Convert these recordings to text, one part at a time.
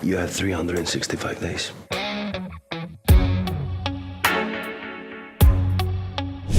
You have 365 days.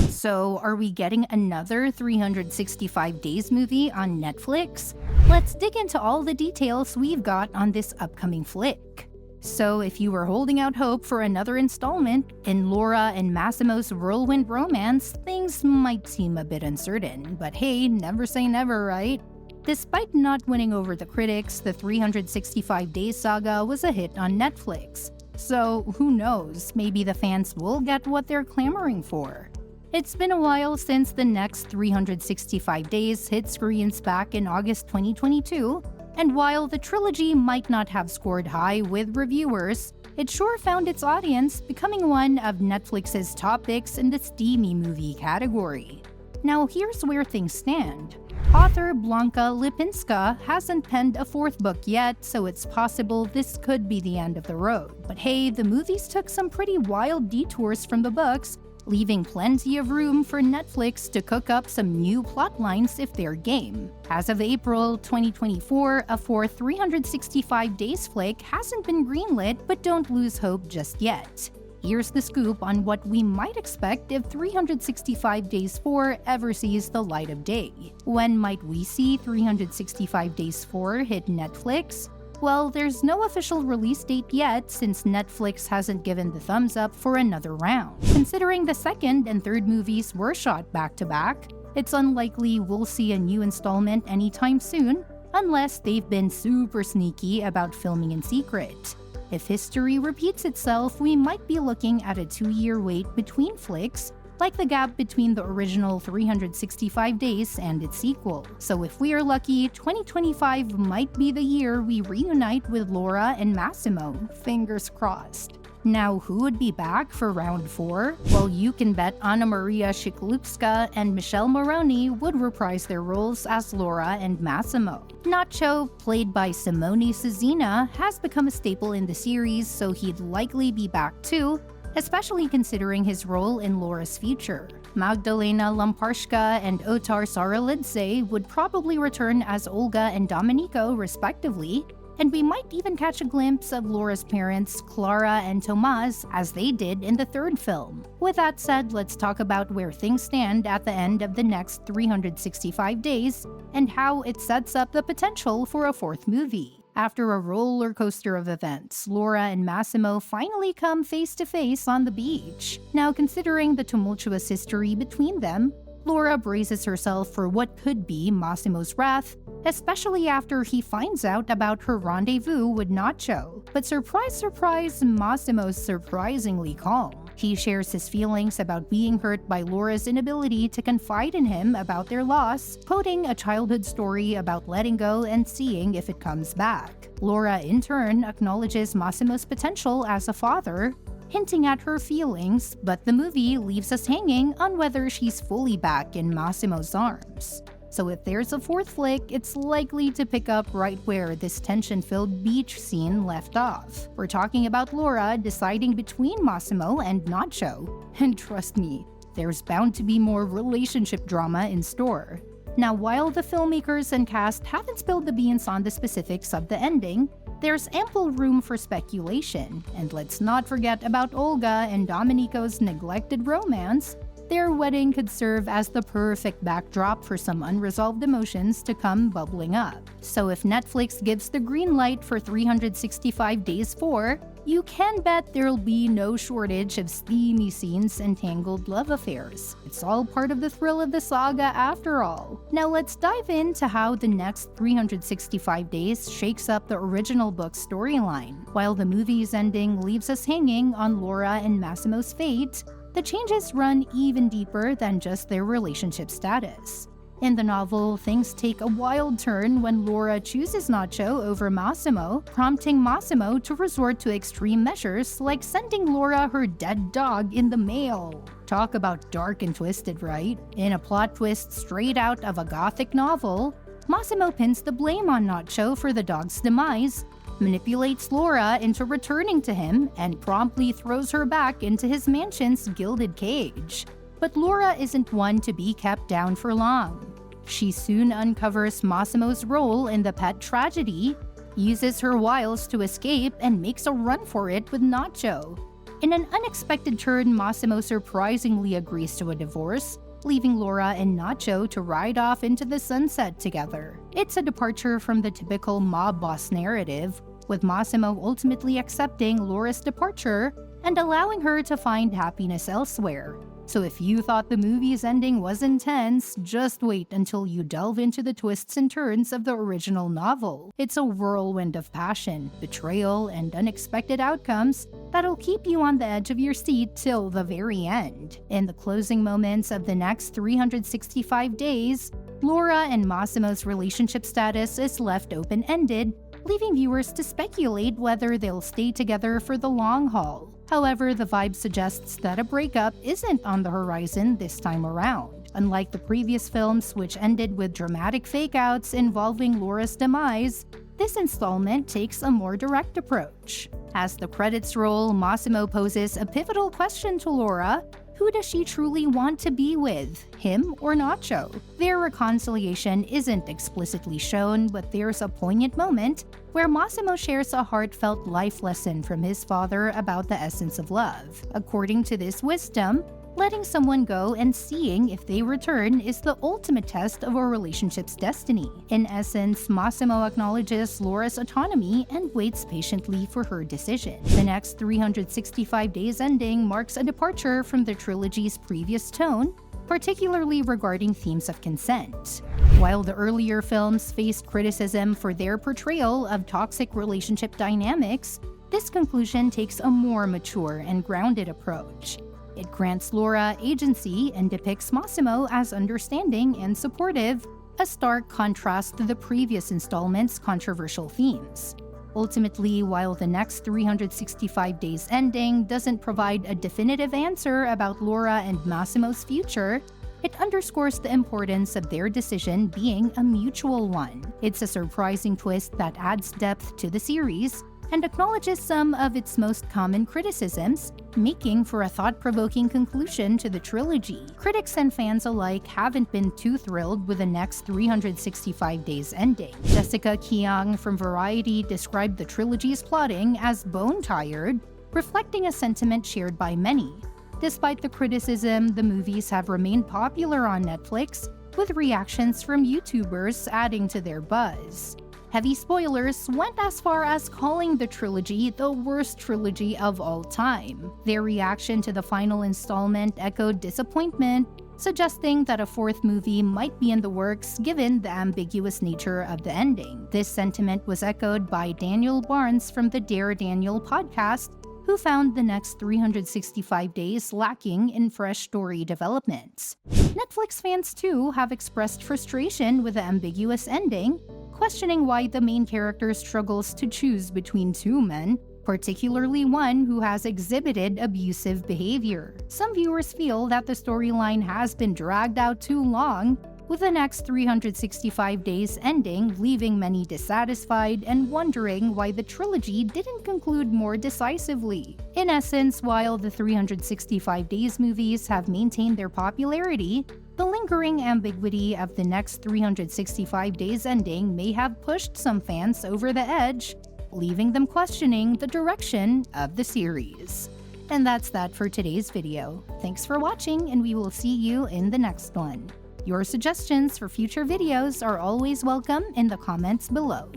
So, are we getting another 365 Days movie on Netflix? Let's dig into all the details we've got on this upcoming flick. So, if you were holding out hope for another installment in Laura and Massimo's whirlwind romance, things might seem a bit uncertain. But hey, never say never, right? Despite not winning over the critics, the 365 Days saga was a hit on Netflix. So, who knows, maybe the fans will get what they're clamoring for. It's been a while since the next 365 Days hit screens back in August 2022, and while the trilogy might not have scored high with reviewers, it sure found its audience, becoming one of Netflix's top picks in the steamy movie category. Now here's where things stand. Author Blanka Lipińska hasn't penned a fourth book yet, so it's possible this could be the end of the road. But hey, the movies took some pretty wild detours from the books, leaving plenty of room for Netflix to cook up some new plot lines if they're game. As of April 2024, a fourth 365 Days flick hasn't been greenlit, but don't lose hope just yet. Here's the scoop on what we might expect if 365 Days 4 ever sees the light of day. When might we see 365 Days 4 hit Netflix? Well, there's no official release date yet since Netflix hasn't given the thumbs up for another round. Considering the second and third movies were shot back-to-back, it's unlikely we'll see a new installment anytime soon, unless they've been super sneaky about filming in secret. If history repeats itself, we might be looking at a 2-year wait between flicks, like the gap between the original 365 Days and its sequel. So if we are lucky, 2025 might be the year we reunite with Laura and Massimo. Fingers crossed. Now, who would be back for round 4? Well, you can bet Anna Maria Sieklucka and Michele Morrone would reprise their roles as Laura and Massimo. Nacho, played by Simone Cezina, has become a staple in the series, so he'd likely be back too, especially considering his role in Laura's future. Magdalena Lamparska and Otar Saralidze would probably return as Olga and Domenico, respectively, and we might even catch a glimpse of Laura's parents, Clara and Tomasz, as they did in the third film. With that said, let's talk about where things stand at the end of the next 365 Days and how it sets up the potential for a fourth movie. After a roller coaster of events, Laura and Massimo finally come face to face on the beach. Now, considering the tumultuous history between them, Laura braces herself for what could be Massimo's wrath, especially after he finds out about her rendezvous with Nacho. But surprise, surprise, Massimo's surprisingly calm. He shares his feelings about being hurt by Laura's inability to confide in him about their loss, quoting a childhood story about letting go and seeing if it comes back. Laura, in turn, acknowledges Massimo's potential as a father, hinting at her feelings, but the movie leaves us hanging on whether she's fully back in Massimo's arms. So if there's a fourth flick, it's likely to pick up right where this tension-filled beach scene left off. We're talking about Laura deciding between Massimo and Nacho. And trust me, there's bound to be more relationship drama in store. Now, while the filmmakers and cast haven't spilled the beans on the specifics of the ending, there's ample room for speculation. And let's not forget about Olga and Domenico's neglected romance. Their wedding could serve as the perfect backdrop for some unresolved emotions to come bubbling up. So if Netflix gives the green light for 365 Days 4, you can bet there'll be no shortage of steamy scenes and tangled love affairs. It's all part of the thrill of the saga after all. Now let's dive into how the next 365 Days shakes up the original book's storyline. While the movie's ending leaves us hanging on Laura and Massimo's fate, the changes run even deeper than just their relationship status. In the novel, things take a wild turn when Laura chooses Nacho over Massimo, prompting Massimo to resort to extreme measures like sending Laura her dead dog in the mail. Talk about dark and twisted, right? In a plot twist straight out of a gothic novel, Massimo pins the blame on Nacho for the dog's demise, manipulates Laura into returning to him, and promptly throws her back into his mansion's gilded cage. But Laura isn't one to be kept down for long. She soon uncovers Massimo's role in the pet tragedy, uses her wiles to escape, and makes a run for it with Nacho. In an unexpected turn, Massimo surprisingly agrees to a divorce, leaving Laura and Nacho to ride off into the sunset together. It's a departure from the typical mob boss narrative, with Massimo ultimately accepting Laura's departure and allowing her to find happiness elsewhere. So if you thought the movie's ending was intense, just wait until you delve into the twists and turns of the original novel. It's a whirlwind of passion, betrayal, and unexpected outcomes that'll keep you on the edge of your seat till the very end. In the closing moments of the next 365 days, Laura and Massimo's relationship status is left open-ended, leaving viewers to speculate whether they'll stay together for the long haul. However, the vibe suggests that a breakup isn't on the horizon this time around. Unlike the previous films, which ended with dramatic fake-outs involving Laura's demise, this installment takes a more direct approach. As the credits roll, Massimo poses a pivotal question to Laura: who does she truly want to be with, him or Nacho? Their reconciliation isn't explicitly shown, but there's a poignant moment where Massimo shares a heartfelt life lesson from his father about the essence of love. According to this wisdom, letting someone go and seeing if they return is the ultimate test of a relationship's destiny. In essence, Massimo acknowledges Laura's autonomy and waits patiently for her decision. The next 365 days ending marks a departure from the trilogy's previous tone, particularly regarding themes of consent. While the earlier films faced criticism for their portrayal of toxic relationship dynamics, this conclusion takes a more mature and grounded approach. It grants Laura agency and depicts Massimo as understanding and supportive, a stark contrast to the previous installment's controversial themes. Ultimately, while the next 365 days ending doesn't provide a definitive answer about Laura and Massimo's future, it underscores the importance of their decision being a mutual one. It's a surprising twist that adds depth to the series and acknowledges some of its most common criticisms, making for a thought-provoking conclusion to the trilogy. Critics and fans alike haven't been too thrilled with the next 365 days ending. Jessica Kiang from Variety described the trilogy's plotting as bone-tired, reflecting a sentiment shared by many. Despite the criticism, the movies have remained popular on Netflix, with reactions from YouTubers adding to their buzz. Heavy spoilers went as far as calling the trilogy the worst trilogy of all time. Their reaction to the final installment echoed disappointment, suggesting that a fourth movie might be in the works given the ambiguous nature of the ending. This sentiment was echoed by Daniel Barnes from the Dare Daniel podcast, who found the next 365 days lacking in fresh story developments. Netflix fans too have expressed frustration with the ambiguous ending, questioning why the main character struggles to choose between two men, particularly one who has exhibited abusive behavior. Some viewers feel that the storyline has been dragged out too long, with the next 365 days ending leaving many dissatisfied and wondering why the trilogy didn't conclude more decisively. In essence, while the 365 days movies have maintained their popularity, the lingering ambiguity of the next 365 days ending may have pushed some fans over the edge, leaving them questioning the direction of the series. And that's that for today's video. Thanks for watching, and we will see you in the next one. Your suggestions for future videos are always welcome in the comments below.